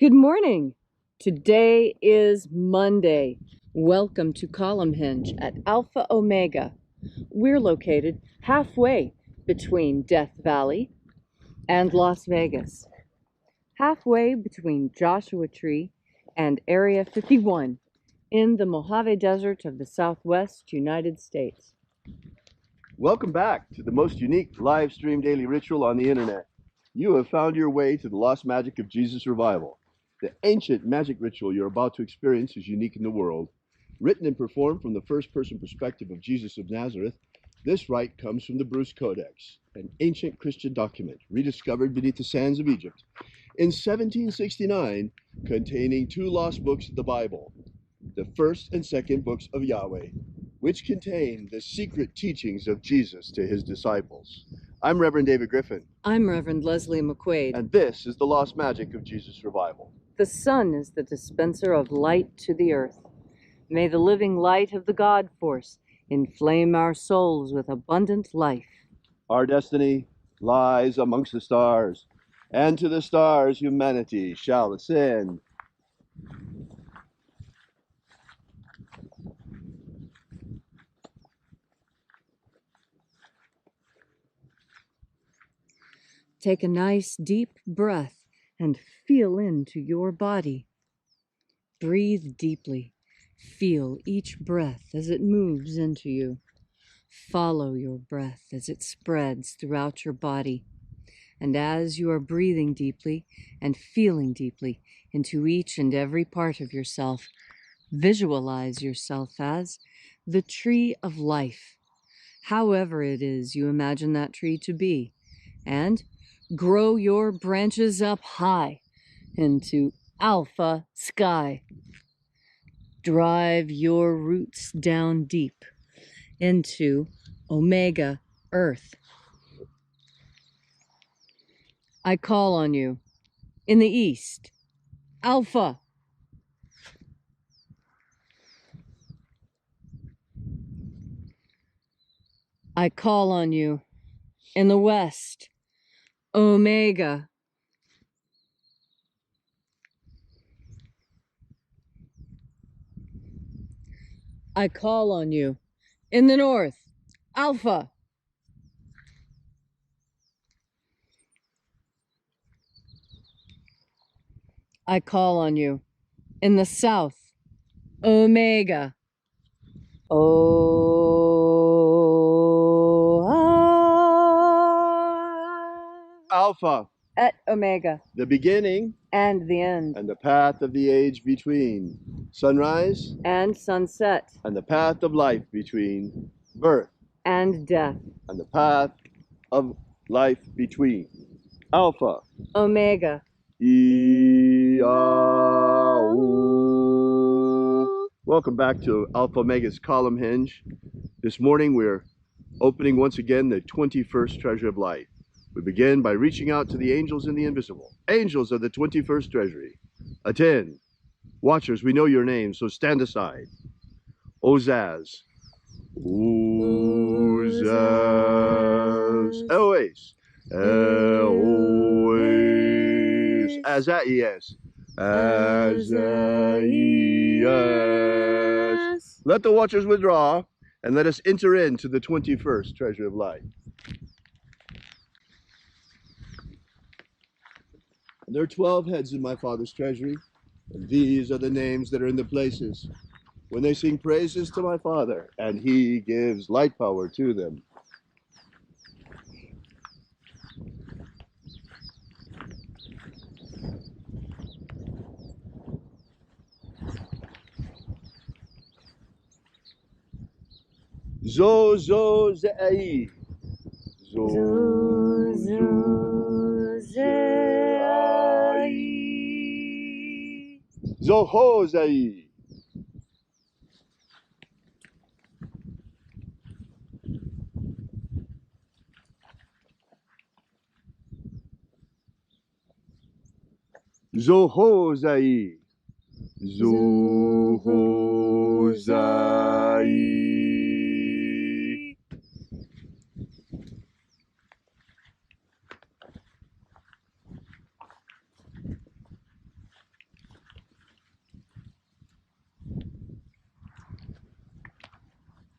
Good morning. Today is Monday. Welcome to Column Hinge at Alpha Omega. We're located halfway between Death Valley and Las Vegas. Halfway between Joshua Tree and Area 51 in the Mojave Desert of the Southwest United States. Welcome back to the most unique live stream daily ritual on the internet. You have found your way to the lost magic of Jesus revival. The ancient magic ritual you're about to experience is unique in the world. Written and performed from the first-person perspective of Jesus of Nazareth, this rite comes from the Bruce Codex, an ancient Christian document rediscovered beneath the sands of Egypt in 1769, containing two lost books of the Bible, the first and second books of Yahweh, which contain the secret teachings of Jesus to his disciples. I'm Reverend David Griffin. I'm Reverend Leslie McQuade. And this is the lost magic of Jesus revival. The sun is the dispenser of light to the earth. May the living light of the God force inflame our souls with abundant life. Our destiny lies amongst the stars, and to the stars humanity shall ascend. Take a nice deep breath and feel into your body. Breathe deeply. Feel each breath as it moves into you. Follow your breath as it spreads throughout your body. And as you are breathing deeply and feeling deeply into each and every part of yourself, visualize yourself as the tree of life, however it is you imagine that tree to be, and grow your branches up high into alpha sky. Drive your roots down deep into omega earth. I call on you in the east, alpha. I call on you in the west, omega. I call on you in the north, alpha. I call on you in the south, omega. Alpha, at omega, the beginning and the end, and the path of the age between, sunrise and sunset, and the path of life between, birth and death, and the path of life between. Alpha, omega, IAOE. Welcome back to Alpha Omega's Column Hinge. This morning we're opening once again the 21st Treasure of Light. We begin by reaching out to the angels in the invisible. Angels of the 21st Treasury. Attend. Watchers, we know your names, so stand aside. Ozaz. Ozaz. Eloes. Eloes. Azaias. Azaias. Let the watchers withdraw, and let us enter into the 21st Treasure of Light. There are 12 heads in my Father's treasury, and these are the names that are in the places when they sing praises to my Father, and he gives light power to them. Zo, zo, ze'ai. Zo, zo, ze'ai. Zo, ho, ze'ai. Zohozai. Zohozai.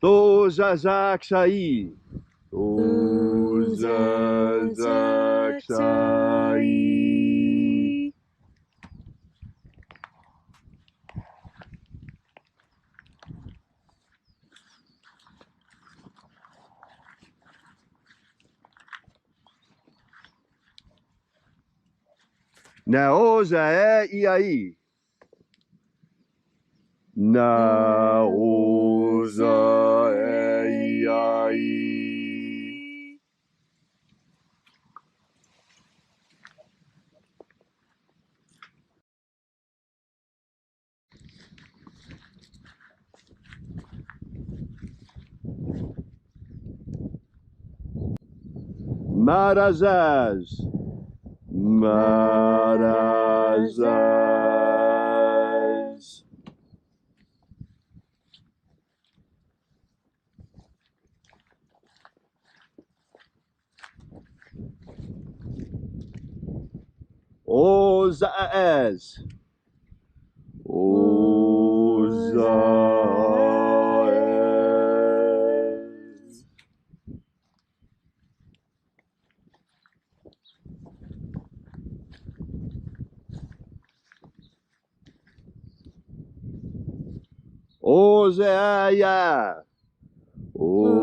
Tozazaksai. Tozazaksai. IAOE I. IAOE I. Marazaz. Marazaz. Ozaaz. Ozaaz. Ozaaya. Ozaaya.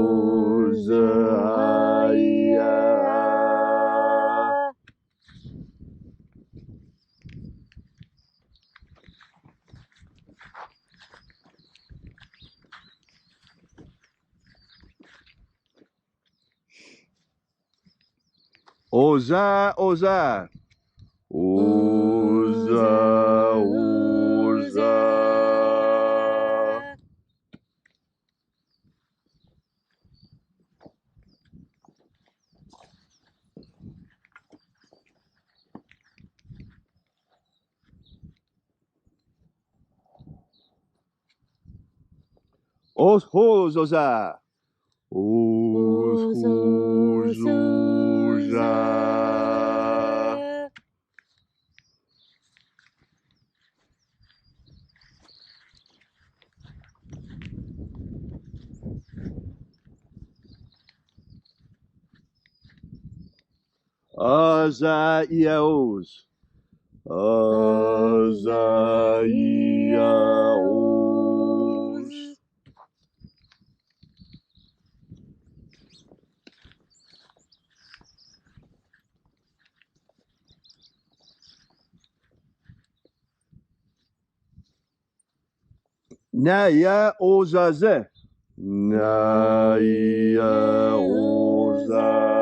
Oza, Oza. Oza, Oza. Oza. Oza. Azaios. Azaios. Naya Ozaze. Naya Ozaze.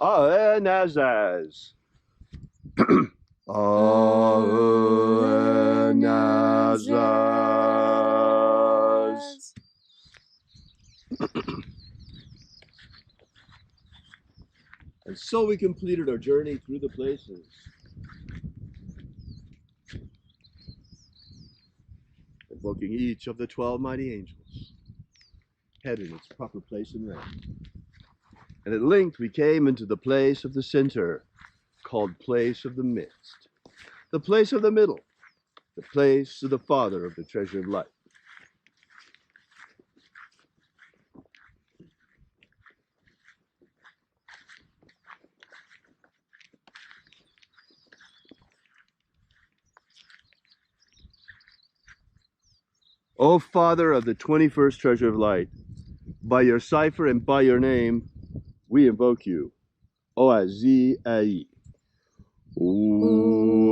Aenazaz. Aenazaz. And so we completed our journey through the places, invoking each of the 12 mighty angels, head in its proper place and rank. And at length we came into the place of the center, called place of the midst, the place of the middle, the place of the Father of the treasure of life. O Father of the 21st treasure of light, by your cipher and by your name, we invoke you. Oazi-ai. Oazi-ai.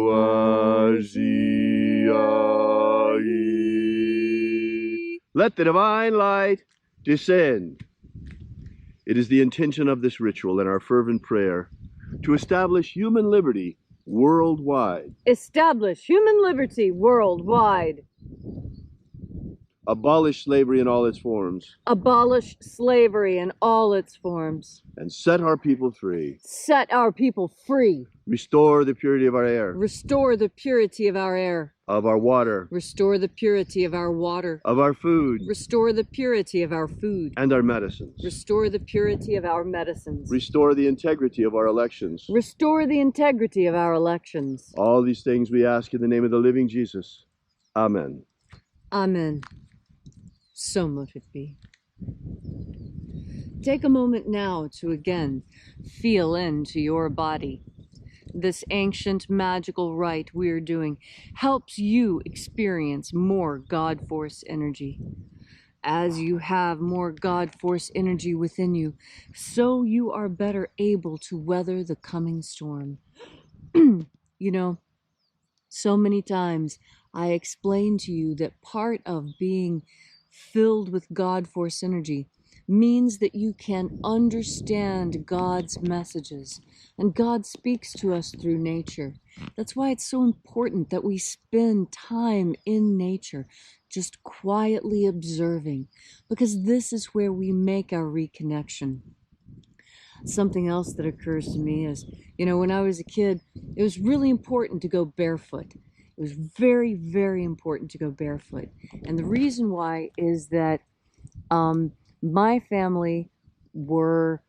Let the divine light descend. It is the intention of this ritual and our fervent prayer to establish human liberty worldwide. Establish human liberty worldwide. Abolish slavery in all its forms. Abolish slavery in all its forms. And set our people free. Set our people free. Restore the purity of our air. Restore the purity of our air. Of our water. Restore the purity of our water. Of our food. Restore the purity of our food. And our medicines. Restore the purity of our medicines. Restore the integrity of our elections. Restore the integrity of our elections. All these things we ask in the name of the living Jesus. Amen. Amen. So mote it be. Take a moment now to again feel into your body. This ancient magical rite we're doing helps you experience more God Force energy. As you have more God Force energy within you, so you are better able to weather the coming storm. You know, so many times I explain to you that part of being filled with God Force energy means that you can understand God's messages, and God speaks to us through nature. That's why it's so important that we spend time in nature, just quietly observing, because this is where we make our reconnection. Something else that occurs to me is, you know, when I was a kid, it was really important to go barefoot. It was very, very important to go barefoot. And the reason why is that my family were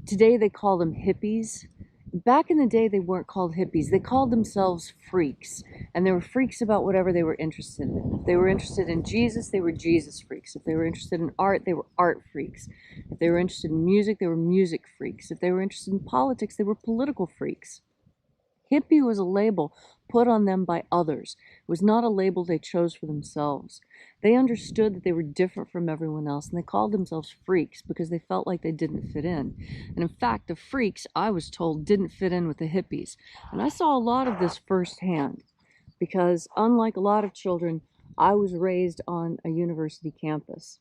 today they call them hippies. Back in the day, they weren't called hippies. They called themselves freaks. And they were freaks about whatever they were interested in. If they were interested in Jesus, they were Jesus freaks. If they were interested in art, they were art freaks. If they were interested in music, they were music freaks. If they were interested in politics, they were political freaks. Hippie was a label put on them by others. It was not a label they chose for themselves. They understood that they were different from everyone else, and they called themselves freaks because they felt like they didn't fit in. And in fact, the freaks, I was told, didn't fit in with the hippies. And I saw a lot of this firsthand because, unlike a lot of children, I was raised on a university campus.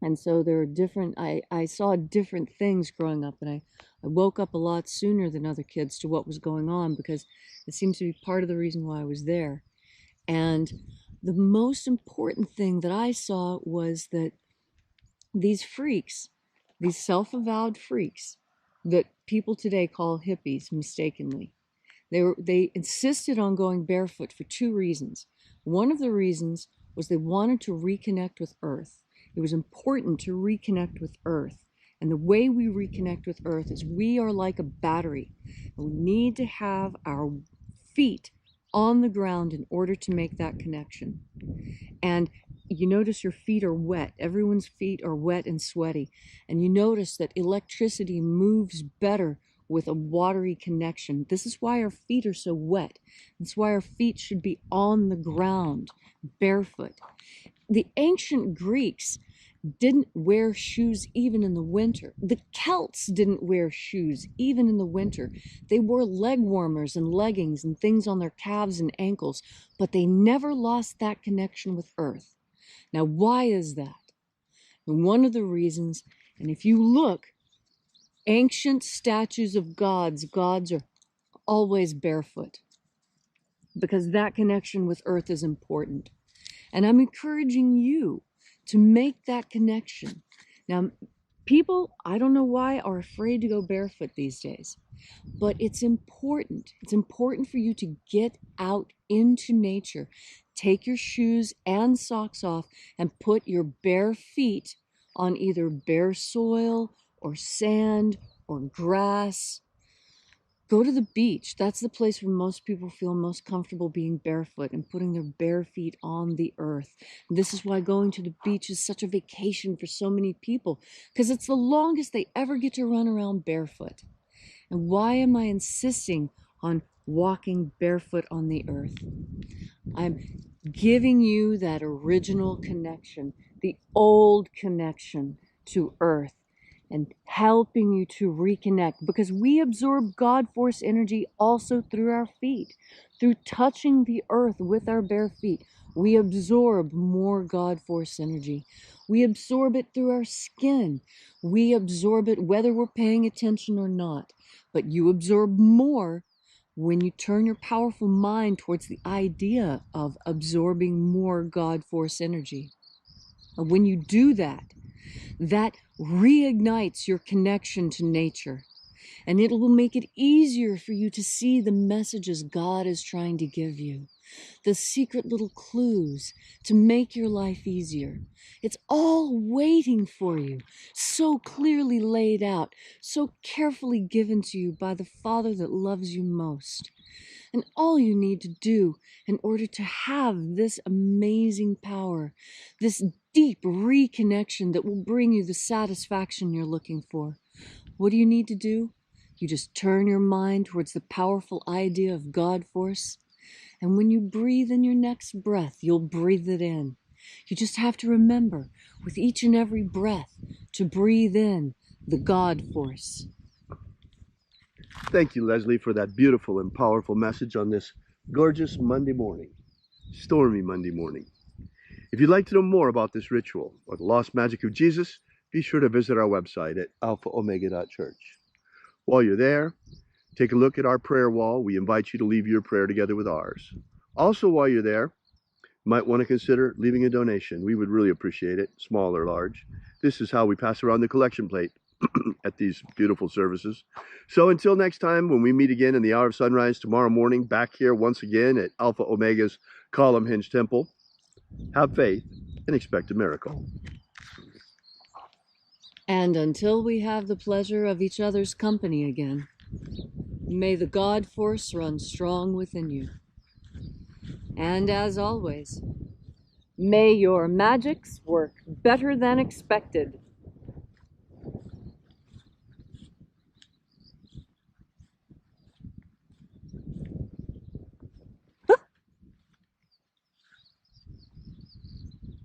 And so there are different, I saw different things growing up, and I woke up a lot sooner than other kids to what was going on because it seems to be part of the reason why I was there. And the most important thing that I saw was that these freaks, these self-avowed freaks that people today call hippies mistakenly, they insisted on going barefoot for two reasons. One of the reasons was they wanted to reconnect with Earth. It was important to reconnect with Earth. And the way we reconnect with Earth is we are like a battery. And we need to have our feet on the ground in order to make that connection. And you notice your feet are wet. Everyone's feet are wet and sweaty. And you notice that electricity moves better with a watery connection. This is why our feet are so wet. That's why our feet should be on the ground, barefoot. The ancient Greeks didn't wear shoes even in the winter. The Celts didn't wear shoes even in the winter. They wore leg warmers and leggings and things on their calves and ankles, but they never lost that connection with Earth. Now, why is that? And one of the reasons, and if you look, ancient statues of gods are always barefoot because that connection with Earth is important. And I'm encouraging you to make that connection. Now, people, I don't know why, are afraid to go barefoot these days, but it's important. It's important for you to get out into nature. Take your shoes and socks off and put your bare feet on either bare soil or sand or grass. Go to the beach. That's the place where most people feel most comfortable being barefoot and putting their bare feet on the earth. And this is why going to the beach is such a vacation for so many people, because it's the longest they ever get to run around barefoot. And why am I insisting on walking barefoot on the earth? I'm giving you that original connection, the old connection to earth, and helping you to reconnect, because we absorb God Force energy also through our feet. Through touching the earth with our bare feet, we absorb more God Force energy. We absorb it through our skin. We absorb it whether we're paying attention or not. But you absorb more when you turn your powerful mind towards the idea of absorbing more God force energy. And when you do that, that reignites your connection to nature. And it will make it easier for you to see the messages God is trying to give you, the secret little clues to make your life easier. It's all waiting for you, so clearly laid out, so carefully given to you by the Father that loves you most. And all you need to do in order to have this amazing power, this deep reconnection that will bring you the satisfaction you're looking for, what do you need to do? You just turn your mind towards the powerful idea of God force. And when you breathe in your next breath, you'll breathe it in. You just have to remember with each and every breath to breathe in the God force. Thank you, Leslie, for that beautiful and powerful message on this gorgeous Monday morning, stormy Monday morning. If you'd like to know more about this ritual or the lost magic of Jesus, be sure to visit our website at alphaomega.church. While you're there, take a look at our prayer wall. We invite you to leave your prayer together with ours. Also, while you're there, you might want to consider leaving a donation. We would really appreciate it, small or large. This is how we pass around the collection plate at these beautiful services. So until next time, when we meet again in the hour of sunrise tomorrow morning, back here once again at Alpha Omega's Column Hinge Temple, have faith and expect a miracle. And until we have the pleasure of each other's company again, may the God force run strong within you. And as always, may your magics work better than expected.